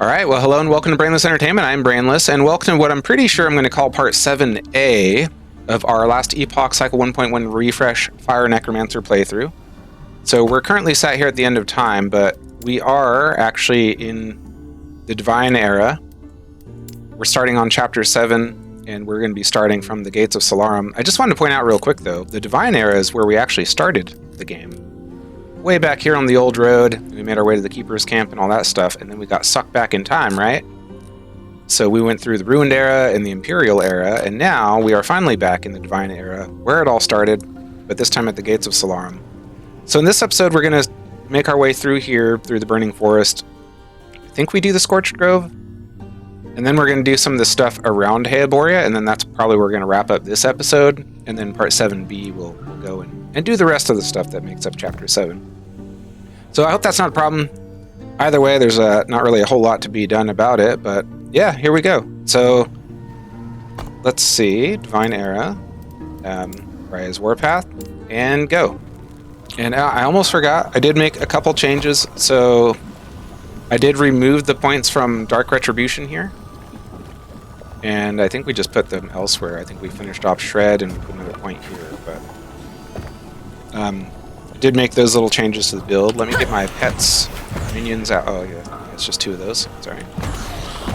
Alright, well hello and welcome to Brainless Entertainment. I'm Brainless, and welcome to what I'm pretty sure I'm going to call Part 7A of our last Epoch Cycle 1.1 Refresh Fire Necromancer playthrough. So we're currently sat here at the end of time, but we are actually in the Divine Era. We're starting on Chapter 7, and we're going to be starting from the Gates of Solarum. I just wanted to point out real quick though, the Divine Era is where we actually started the game. Way back here on the old road, we made our way to the Keeper's Camp and all that stuff, and then we got sucked back in time, right? So we went through the Ruined Era and the Imperial Era, and now we are finally back in the Divine Era, where it all started, but this time at the Gates of Solarum. So in this episode, we're going to make our way through here, through the Burning Forest. I think we do the Scorched Grove, and then we're going to do some of the stuff around Heoborea, and then that's probably where we're going to wrap up this episode, and then Part 7B will go and do the rest of the stuff that makes up Chapter 7. So I hope that's not a problem. Either way, there's not really a whole lot to be done about it, but yeah, here we go. So let's see, Divine Era, Rahyeh's Warpath, and go. And I almost forgot, I did make a couple changes. So I did remove the points from Dark Retribution here, and I think we just put them elsewhere. I think we finished off Shred and put another point here, but I did make those little changes to the build. Let me get my pets, minions out. Oh yeah, it's just two of those. Sorry.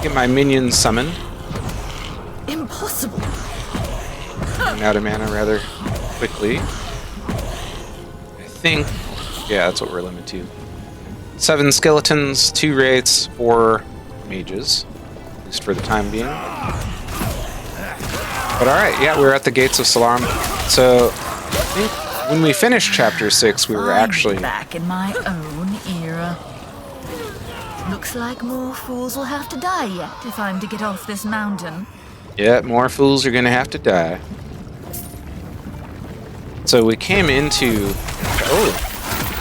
Get my minions summoned. Impossible. Running out of mana rather quickly. I think, yeah, that's what we're limited to. 7 skeletons, 2 wraiths, 4 mages, at least for the time being. But all right, yeah, we're at the Gates of Solarum. So I think when we finished Chapter 6, we were actually back in my own era. Looks like more fools will have to die yet if I'm to get off this mountain. Yeah, more fools are gonna have to die. So we came into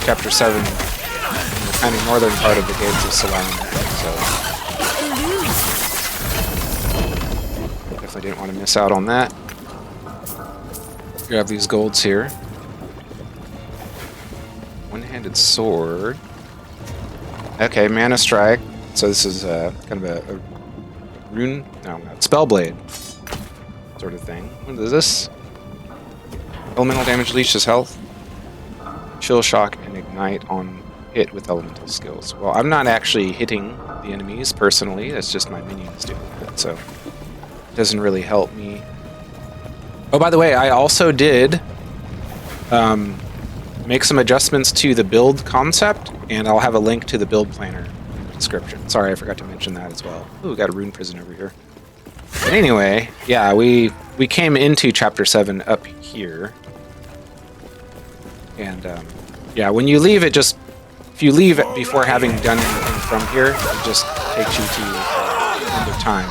Chapter 7 in the kind of northern part of the Gates of Solarum. So definitely didn't want to miss out on that. Grab these golds here. One-handed sword. Okay, mana strike. So this is kind of a rune, no, not spell blade sort of thing. What is this? Elemental damage leeches health. Chill shock and ignite on hit with elemental skills. Well, I'm not actually hitting the enemies personally. That's just my minions doing that. So it doesn't really help me. Oh, by the way, I also did make some adjustments to the build concept, and I'll have a link to the build planner in the description. Sorry, I forgot to mention that as well. Ooh, we got a rune prison over here. But anyway, yeah, we came into Chapter 7 up here. And yeah, when you leave it, if you leave it before having done anything from here, it just takes you to the end of time.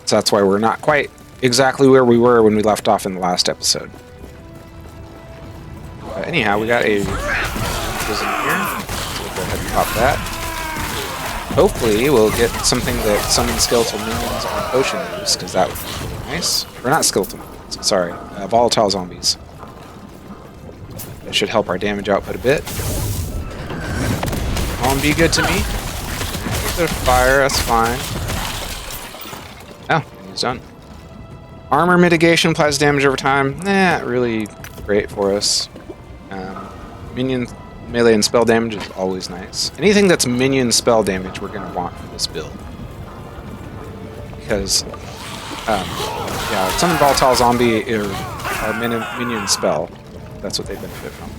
So that's why we're not quite exactly where we were when we left off in the last episode. Anyhow, we got a prison here, so we'll go ahead and pop that. Hopefully, we'll get something that summons skeletal minions on potion use, because that would be really nice. Or not skeletal minions, sorry, volatile zombies. That should help our damage output a bit. Come on, be good to me. A bit of fire, that's fine. Oh, he's done. Armor mitigation applies damage over time. Not really great for us. Minion melee and spell damage is always nice. Anything that's minion spell damage we're going to want for this build. Because, yeah, summon volatile zombie or minion spell. That's what they benefit from.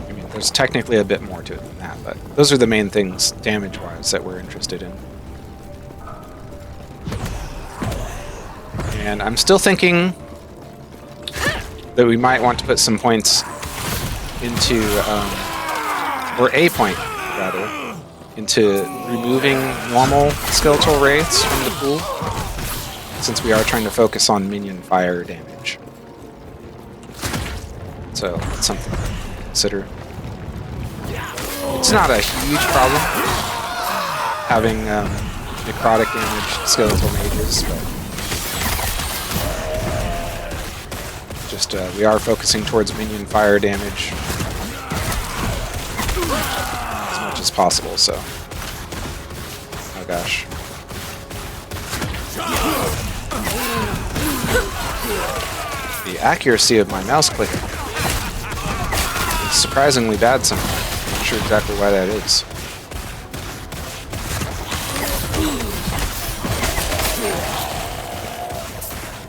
I mean, there's technically a bit more to it than that, but those are the main things, damage-wise, that we're interested in. And I'm still thinking that we might want to put some points into, or a point, rather, into removing normal skeletal wraiths from the pool, since we are trying to focus on minion fire damage. So, that's something to consider. It's not a huge problem, having necrotic damage skeletal mages, but just we are focusing towards minion fire damage as much as possible, so... Oh gosh. The accuracy of my mouse clicking is surprisingly bad sometimes. I'm not sure exactly why that is.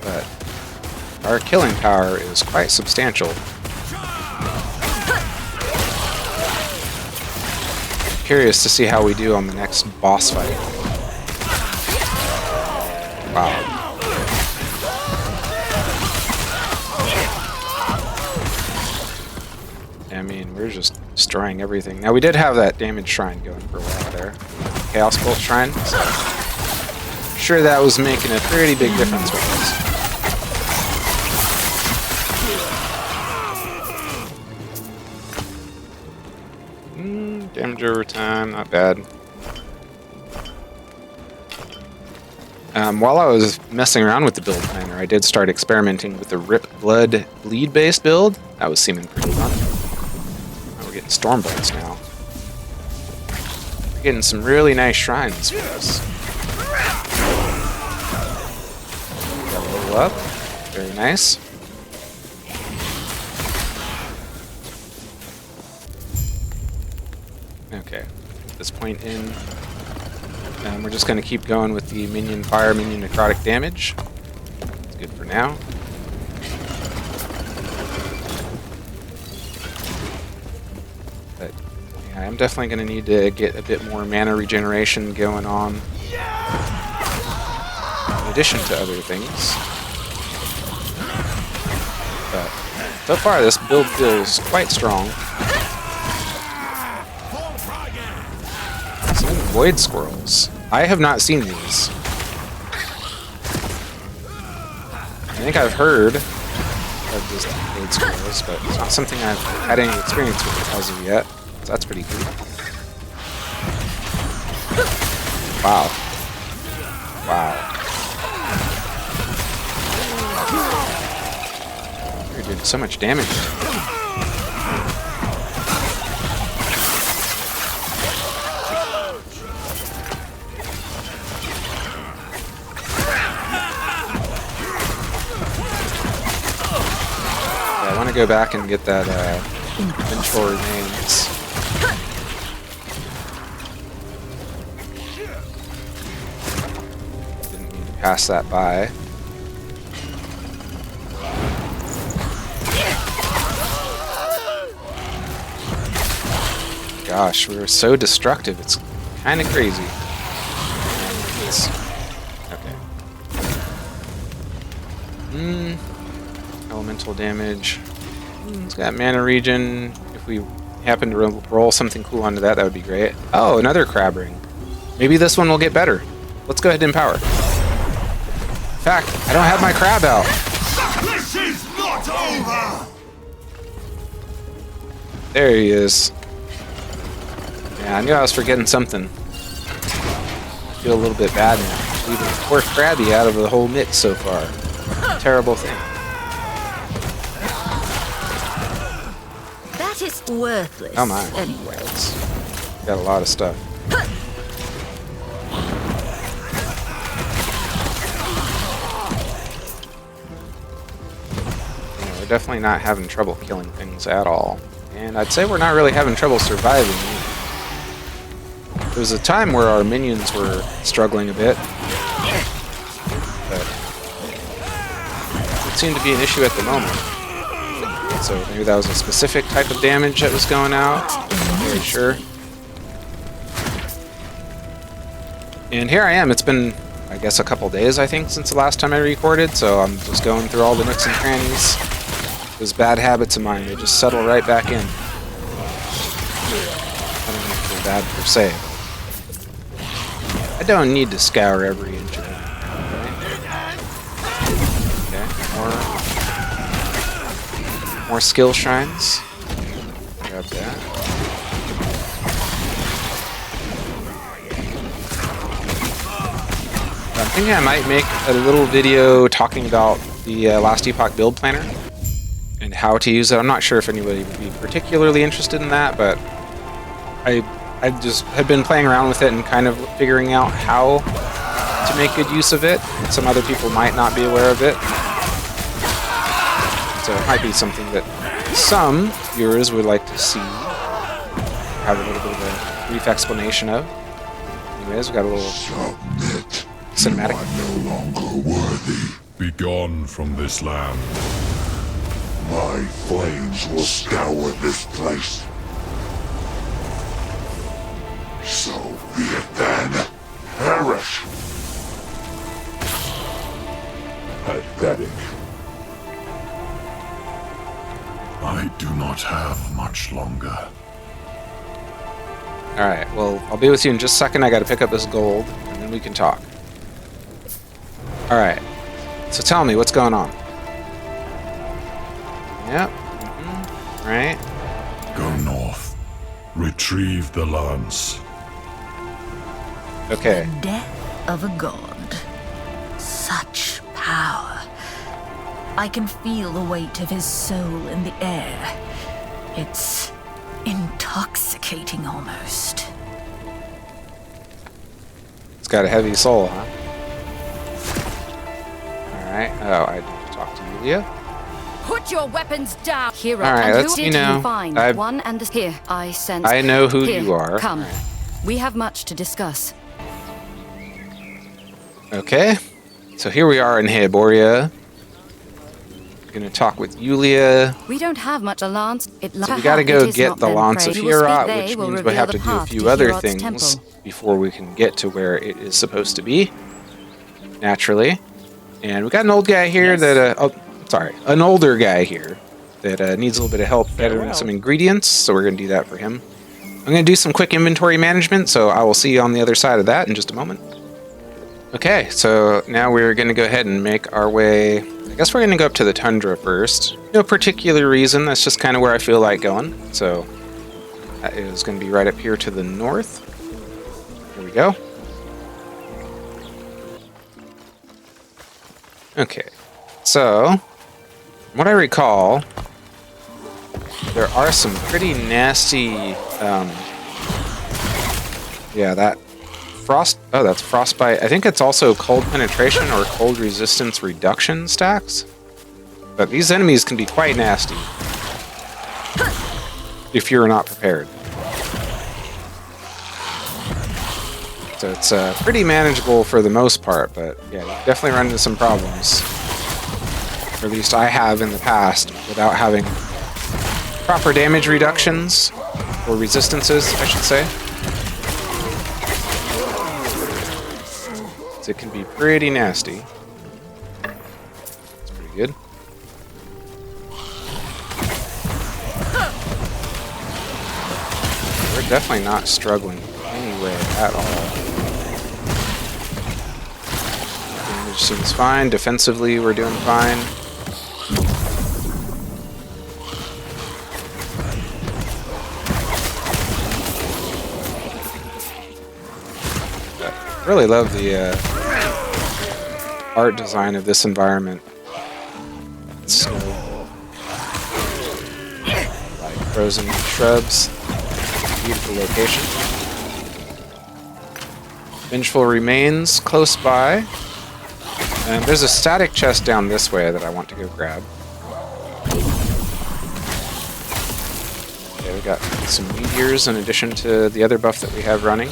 But our killing power is quite substantial. Curious to see how we do on the next boss fight. Wow. I mean, we're just destroying everything. Now, we did have that damage shrine going for a while there. Chaos Bolt Shrine. So I'm sure that was making a pretty big difference with us. Damage over time, not bad. While I was messing around with the build planner, I did start experimenting with the Rip Blood Bleed based build. That was seeming pretty fun. Oh, we're getting Storm Bolts now. We're getting some really nice shrines for us. Got a level up. Very nice. Okay, at this point in, we're just going to keep going with the minion fire, minion necrotic damage. It's good for now. But yeah, I'm definitely going to need to get a bit more mana regeneration going on, in addition to other things. But so far, this build feels quite strong. Void squirrels. I have not seen these. I think I've heard of these void squirrels, but it's not something I've had any experience with as of yet. So that's pretty cool. Wow. Wow. You're doing so much damage. I want to go back and get that vengeful remains. Didn't mean to pass that by. Gosh, we were so destructive. It's kind of crazy. Okay. Elemental damage. It's got mana regen. If we happen to roll something cool onto that, that would be great. Oh, another crab ring. Maybe this one will get better. Let's go ahead and empower. In fact, I don't have my crab out. This is not over. There he is. Yeah, I knew I was forgetting something. I feel a little bit bad now. Leaving poor Krabby out of the whole mix so far. Terrible thing. That is worthless. Oh my. Anyway. Got a lot of stuff. Yeah, we're definitely not having trouble killing things at all. And I'd say we're not really having trouble surviving either. There was a time where our minions were struggling a bit. But it seemed to be an issue at the moment. So maybe that was a specific type of damage that was going out. I'm not really sure. And here I am. It's been, I guess, a couple days, I think, since the last time I recorded. So I'm just going through all the nooks and crannies. Those bad habits of mine, they just settle right back in. I don't think they're bad per se. I don't need to scour every inch of it. Okay, more skill shrines. Grab that. I'm thinking I might make a little video talking about the last Epoch build planner and how to use it. I'm not sure if anybody would be particularly interested in that, but I I just had been playing around with it and kind of figuring out how to make good use of it. Some other people might not be aware of it. So it might be something that some viewers would like to see, have a little bit of a brief explanation of. Anyways, we got a little cinematic. You are no longer worthy. Begone from this land. My flames will scour this place. So be it then. Perish! Pathetic. I do not have much longer. Alright, well, I'll be with you in just a second. I gotta pick up this gold, and then we can talk. Alright, so tell me, what's going on? Yep. Right. Go north. Retrieve the lance. Okay. Death of a god. Such power. I can feel the weight of his soul in the air. It's intoxicating almost. It's got a heavy soul, huh? Alright. Oh, I need to talk to Yulia. Put your weapons down, hero. All right, and let's, who you did know, you find? I- One and the here. I sense. I know who Here, you are. Come. All right. We have much to discuss. Okay. So here we are in Heoborea. Gonna talk with Yulia. We don't have much a lance. So we gotta go get the Lance of Heorot, which means we have to do a few other things before we can get to where it is supposed to be. Naturally. And we got an old guy here an older guy here that needs a little bit of help gathering some ingredients, so we're gonna do that for him. I'm gonna do some quick inventory management, so I will see you on the other side of that in just a moment. Okay, so now we're gonna go ahead and make our way. I guess we're gonna go up to the Tundra first. No particular reason, that's just kind of where I feel like going. So that is gonna be right up here to the north. Here we go. Okay, so from what I recall, there are some pretty nasty, that frost, that's frostbite. I think it's also cold penetration or cold resistance reduction stacks. But these enemies can be quite nasty if you're not prepared. So it's pretty manageable for the most part, but yeah, you definitely run into some problems. Or at least I have in the past, without having proper damage reductions, or resistances, I should say. So it can be pretty nasty. It's pretty good. We're definitely not struggling anyway at all. Damage seems fine. Defensively, we're doing fine. I really love the art design of this environment. Snow, like frozen shrubs. Beautiful location. Vengeful remains close by. And there's a static chest down this way that I want to go grab. Okay, we got some meteors in addition to the other buff that we have running.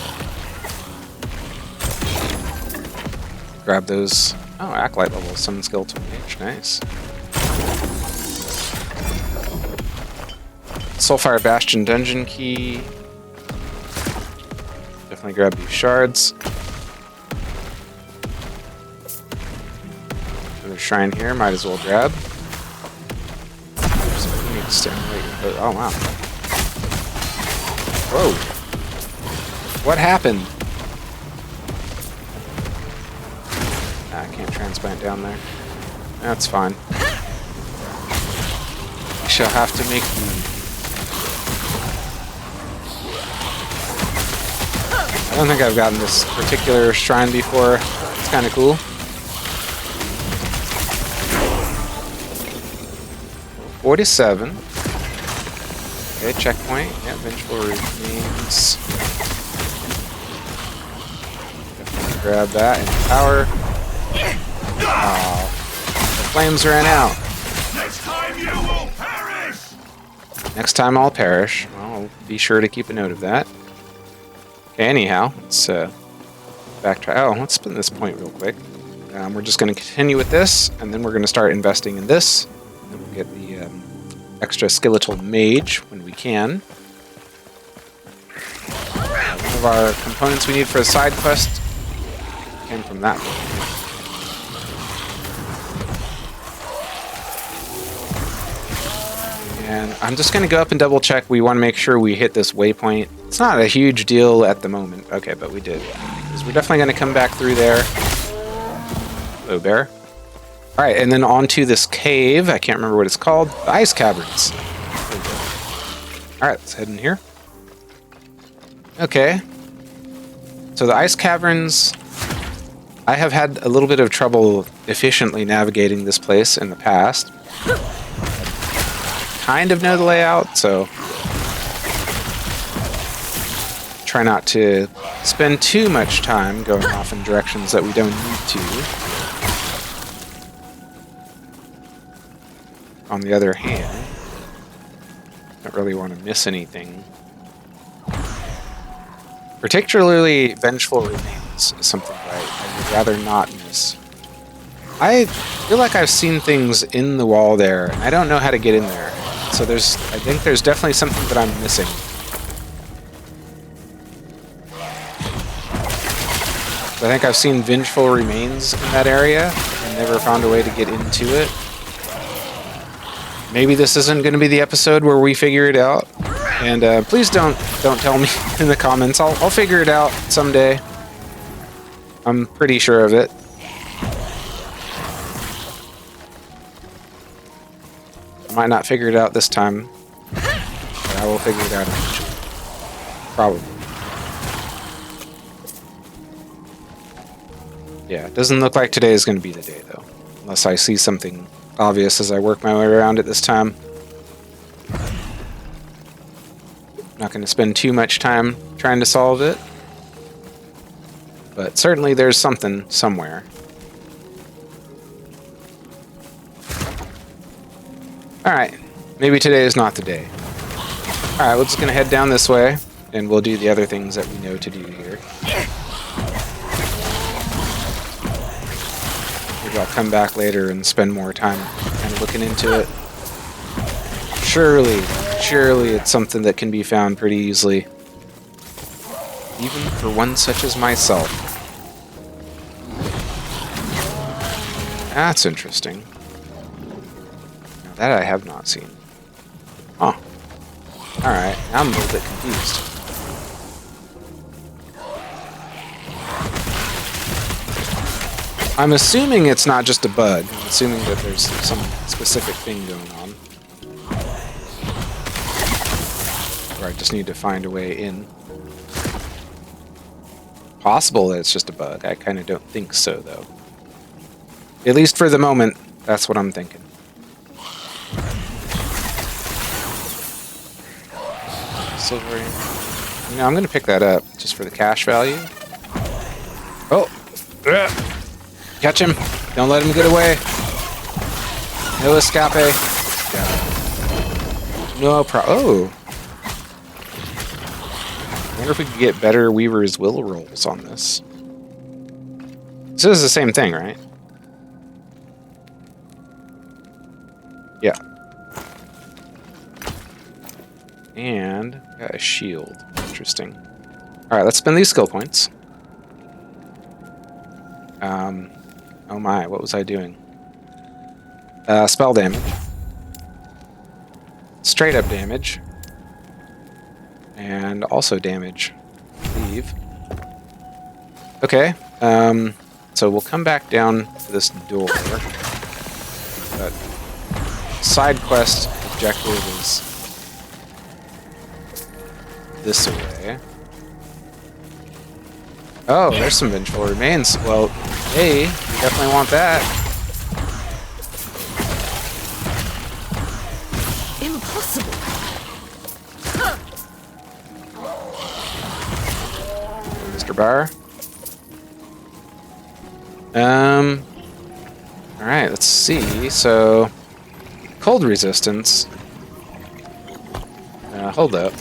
Grab those. Oh, Acolyte level, summon skill to mage. Nice. Soulfire Bastion dungeon key. Definitely grab these shards. Another shrine here, might as well grab. Oh wow. Whoa. What happened? I can't transplant down there. That's fine. I shall have to make the... I don't think I've gotten this particular shrine before. It's kind of cool. $47. Okay, checkpoint. Yeah, vengeful remains. Grab that and power. Oh, the flames ran out. Next time you will perish! Next time I'll perish. Well, I'll be sure to keep a note of that. Okay, anyhow, let's backtrack. Oh, let's spin this point real quick. We're just going to continue with this, and then we're going to start investing in this. And we'll get the extra skeletal mage when we can. One of our components we need for a side quest came from that one. And I'm just going to go up and double check. We want to make sure we hit this waypoint. It's not a huge deal at the moment. Okay, but we did. Because we're definitely going to come back through there. Hello, bear. Alright, and then onto this cave. I can't remember what it's called. The Ice Caverns. Alright, let's head in here. Okay. So the Ice Caverns... I have had a little bit of trouble efficiently navigating this place in the past. Kind of know the layout, so... try not to spend too much time going off in directions that we don't need to. On the other hand, don't really want to miss anything. Particularly Vengeful Remains is something that I would rather not miss. I feel like I've seen things in the wall there, and I don't know how to get in there. So I think there's definitely something that I'm missing. I think I've seen Vengeful Remains in that area, and never found a way to get into it. Maybe this isn't going to be the episode where we figure it out. And please don't tell me in the comments. I'll figure it out someday. I'm pretty sure of it. I might not figure it out this time, but I will figure it out eventually. Probably. Yeah, it doesn't look like today is going to be the day, though. Unless I see something obvious as I work my way around it this time. Not going to spend too much time trying to solve it. But certainly there's something somewhere. Alright, maybe today is not the day. Alright, we're just going to head down this way, and we'll do the other things that we know to do here. Maybe I'll come back later and spend more time kind of looking into it. Surely it's something that can be found pretty easily. Even for one such as myself. That's interesting. Now that I have not seen. Huh. Alright, now I'm a little bit confused. I'm assuming it's not just a bug. I'm assuming that there's some specific thing going on. Or I just need to find a way in. Possible that it's just a bug. I kind of don't think so, though. At least for the moment, that's what I'm thinking. Silver. You know, I'm going to pick that up just for the cash value. Oh! Catch him! Don't let him get away! No escape! No Oh! I wonder if we could get better Weaver's Will rolls on this. This is the same thing, right? Yeah. And got a shield. Interesting. Alright, let's spend these skill points. Oh my, what was I doing? Spell damage. Straight up damage. And also damage. Leave. Okay. So we'll come back down to this door. But side quest objective is this way. Oh, there's some Vengeful Remains. Well, hey, we definitely want that. Impossible. monster bar. Alright, let's see. So, cold resistance. Hold up.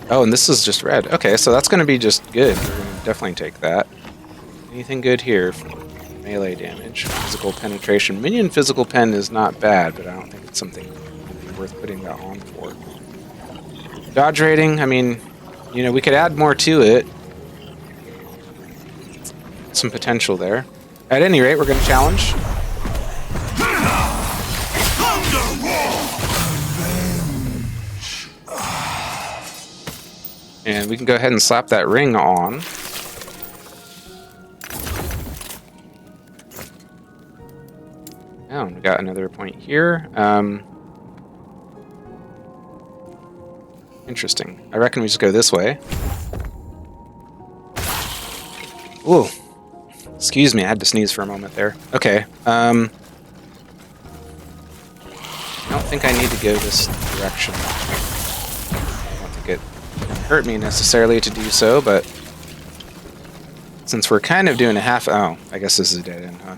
Oh, and this is just red. Okay, so that's going to be just good. We're going to definitely take that. Anything good here? Melee damage, physical penetration. Minion physical pen is not bad, but I don't think it's something worth putting that on for. Dodge rating, I mean, you know, we could add more to it. Some potential there. At any rate, we're going to challenge. And we can go ahead and slap that ring on. Oh, we got another point here. Interesting. I reckon we just go this way. Ooh. Excuse me, I had to sneeze for a moment there. Okay. I don't think I need to go this direction. I don't think it hurt me necessarily to do so, but since we're kind of doing a half... Oh, I guess this is a dead end, huh?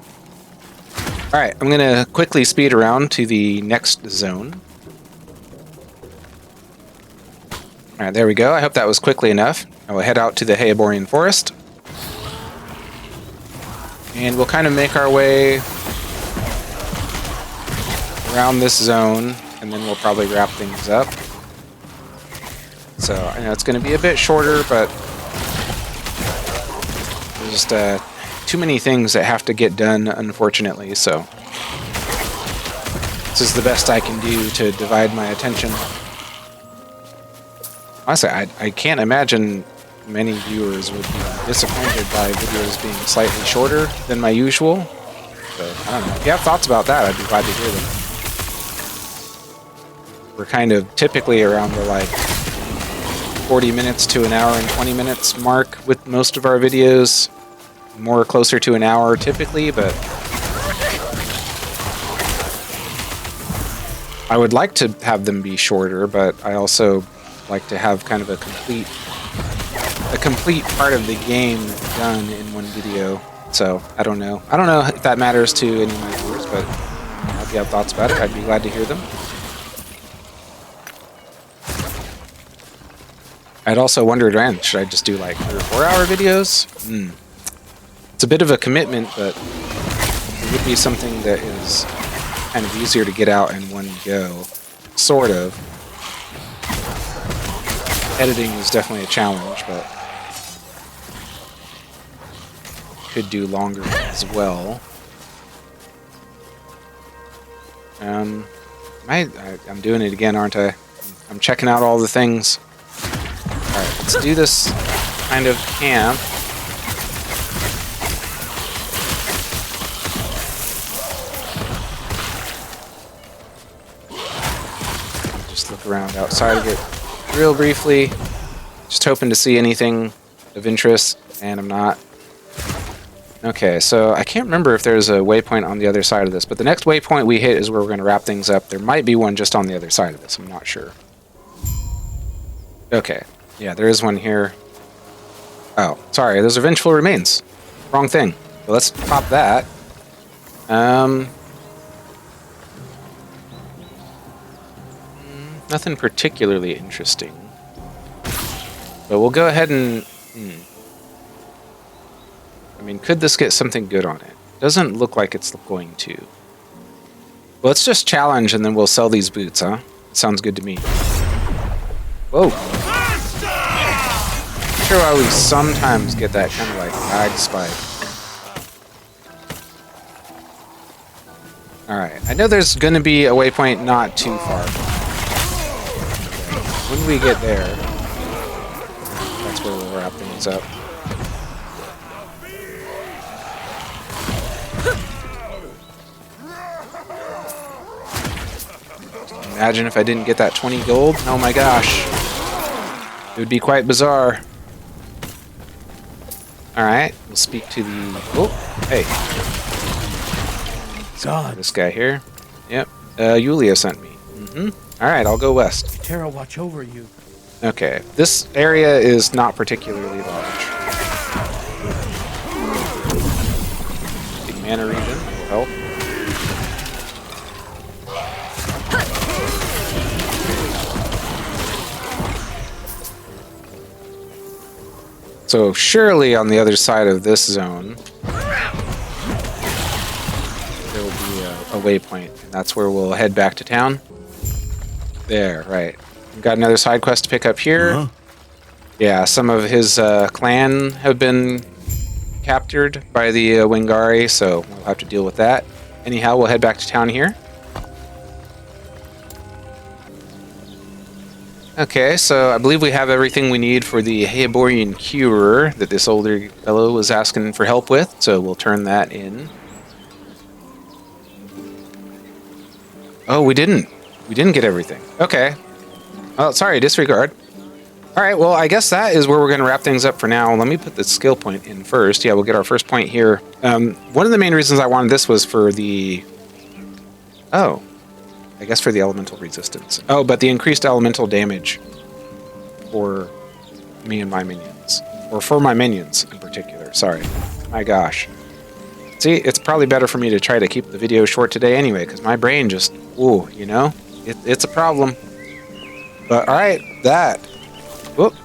Alright, I'm going to quickly speed around to the next zone. Alright, there we go. I hope that was quickly enough. I will head out to the Heoborean Forest. And we'll kind of make our way around this zone, and then we'll probably wrap things up. So, I know it's going to be a bit shorter, but there's just too many things that have to get done, unfortunately, so this is the best I can do to divide my attention. Honestly, I can't imagine many viewers would be disappointed by videos being slightly shorter than my usual. So, I don't know. If you have thoughts about that, I'd be glad to hear them. We're kind of typically around the, like, 40 minutes to an hour and 20 minutes mark with most of our videos. More closer to an hour typically, but I would like to have them be shorter, but I also like to have kind of a complete part of the game done in one video. So I don't know if that matters to any of my viewers, but if you have thoughts about it, I'd be glad to hear them. I'd also wondered, man, should I just do like 3 or 4 hour videos? It's a bit of a commitment, but it would be something that is kind of easier to get out in one go. Sort of. Editing is definitely a challenge, but could do longer as well. I'm doing it again, aren't I? I'm checking out all the things. Alright, let's do this kind of camp. Just look around outside of it real briefly. Just hoping to see anything of interest, and I'm not. Okay, so I can't remember if there's a waypoint on the other side of this, but the next waypoint we hit is where we're going to wrap things up. There might be one just on the other side of this, I'm not sure. Okay, yeah, there is one here. Oh, sorry, those are vengeful remains. Wrong thing. So let's pop that. Nothing particularly interesting. But we'll go ahead and... I mean, could this get something good on it? Doesn't look like it's going to. Well, let's just challenge and then we'll sell these boots, huh? Sounds good to me. Whoa. I'm sure why we sometimes get that kind of like lag spike. Alright, I know there's going to be a waypoint not too far. When we get there, that's where we'll wrap things up. Imagine if I didn't get that 20 gold. Oh my gosh. It would be quite bizarre. Alright, we'll speak to the... Oh, hey. God. This guy here. Yep. Yulia sent me. Alright, I'll go west. Terra watch over you. Okay, this area is not particularly large. Big mana region will help. So surely on the other side of this zone, there will be a waypoint. And that's where we'll head back to town. There, right. We've got another side quest to pick up here. Yeah, some of his clan have been captured by the Wingari, so we'll have to deal with that. Anyhow, we'll head back to town here. Okay, so I believe we have everything we need for the Heoborean cure that this older fellow was asking for help with, so we'll turn that in. Oh, we didn't. We didn't get everything. Okay. Oh, sorry, disregard. All right, well, I guess that is where we're going to wrap things up for now. Let me put the skill point in first. Yeah, we'll get our first point here. One of the main reasons I wanted this was for the... Oh, I guess for the elemental resistance. Oh, but the increased elemental damage for me and my minions. Or for my minions in particular, sorry. My gosh. See, it's probably better for me to try to keep the video short today anyway, because my brain just... Ooh, you know? It's a problem. But, alright, that... Whoop.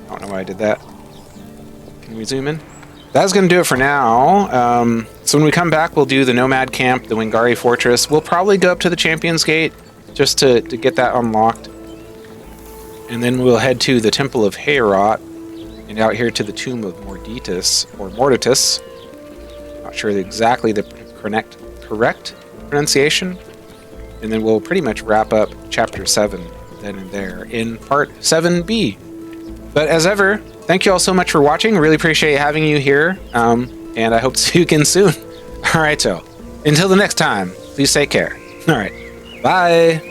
I don't know why I did that. Can we zoom in? That's going to do it for now. So when we come back, we'll do the Nomad Camp, the Wingari Fortress. We'll probably go up to the Champion's Gate just to get that unlocked. And then we'll head to the Temple of Heorot and out here to the Tomb of Morditus, or Morditus. Not sure exactly the correct pronunciation. And then we'll pretty much wrap up Chapter 7 then and there in Part 7b. But as ever, thank you all so much for watching. Really appreciate having you here. And I hope to see you again soon. All right, so until the next time, please take care. All right, bye.